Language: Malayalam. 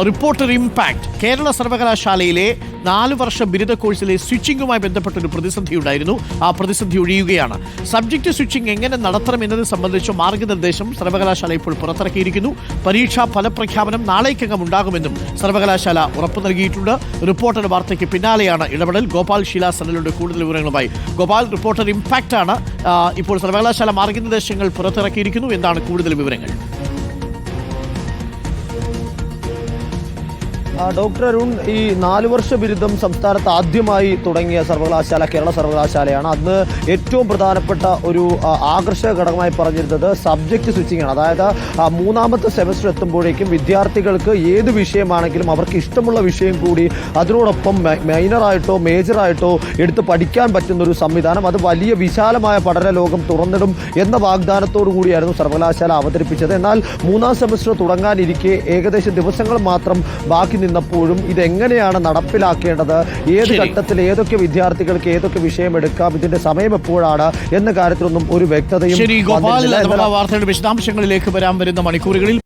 Reporter impact. കേരള സർവകലാശാലയിലെ 4 വർഷ ബിരുദ കോഴ്സിലെ സ്വിച്ചിങ്ങുമായി ബന്ധപ്പെട്ടൊരു പ്രതിസന്ധി ഉണ്ടായിരുന്നു. ആ പ്രതിസന്ധി ഒഴിയുകയാണ്. സബ്ജക്ട് സ്വിച്ചിങ് എങ്ങനെ നടത്തണം എന്നത് സംബന്ധിച്ച മാർഗനിർദ്ദേശം സർവകലാശാല ഇപ്പോൾ പുറത്തിറക്കിയിരിക്കുന്നു. പരീക്ഷാ ഫലപ്രഖ്യാപനം നാളേക്കകം ഉണ്ടാകുമെന്നും സർവകലാശാല ഉറപ്പു നൽകിയിട്ടുണ്ട്. റിപ്പോർട്ടർ വാർത്തയ്ക്ക് പിന്നാലെയാണ് ഇടപെടൽ. ഗോപാൽ ശീല സനലുണ്ട് കൂടുതൽ വിവരങ്ങളുമായി. ഗോപാൽ, റിപ്പോർട്ടർ ഇമ്പാക്ട് ആണ് ഇപ്പോൾ സർവകലാശാല മാർഗനിർദ്ദേശങ്ങൾ പുറത്തിറക്കിയിരിക്കുന്നു. എന്താണ് കൂടുതൽ വിവരങ്ങൾ? ഡോക്ടർ അരുൺ, ഈ 4 വർഷ ബിരുദം സംസ്ഥാനത്ത് ആദ്യമായി തുടങ്ങിയ സർവകലാശാല കേരള സർവകലാശാലയാണ്. അന്ന് ഏറ്റവും പ്രധാനപ്പെട്ട ഒരു ആകർഷക ഘടകമായി പറഞ്ഞിരുന്നത് സബ്ജക്റ്റ് സ്വിച്ചിങ് ആണ്. അതായത് 3ാമത്തെ സെമസ്റ്റർ എത്തുമ്പോഴേക്കും വിദ്യാർത്ഥികൾക്ക് ഏത് വിഷയമാണെങ്കിലും അവർക്ക് ഇഷ്ടമുള്ള വിഷയം കൂടി അതിനോടൊപ്പം മൈനറായിട്ടോ മേജറായിട്ടോ എടുത്ത് പഠിക്കാൻ പറ്റുന്ന ഒരു സംവിധാനം, അത് വലിയ വിശാലമായ പഠന ലോകം തുറന്നിടും എന്ന വാഗ്ദാനത്തോടു കൂടിയായിരുന്നു സർവകലാശാല അവതരിപ്പിച്ചത്. എന്നാൽ 3ാം സെമസ്റ്റർ തുടങ്ങാനിരിക്കെ ഏകദേശം ദിവസങ്ങൾ മാത്രം ബാക്കി നിന്നപ്പോഴും ഇതെങ്ങനെയാണ് നടപ്പിലാക്കേണ്ടത്, ഏത് ഘട്ടത്തിൽ ഏതൊക്കെ വിദ്യാർത്ഥികൾക്ക് ഏതൊക്കെ വിഷയം എടുക്കാം, ഇതിന്റെ സമയം എപ്പോഴാണ് എന്ന കാര്യത്തിലൊന്നും ഒരു വ്യക്തതയും വാർത്തയുടെ വിശദാംശങ്ങളിലേക്ക് വരുന്ന മണിക്കൂറുകളിൽ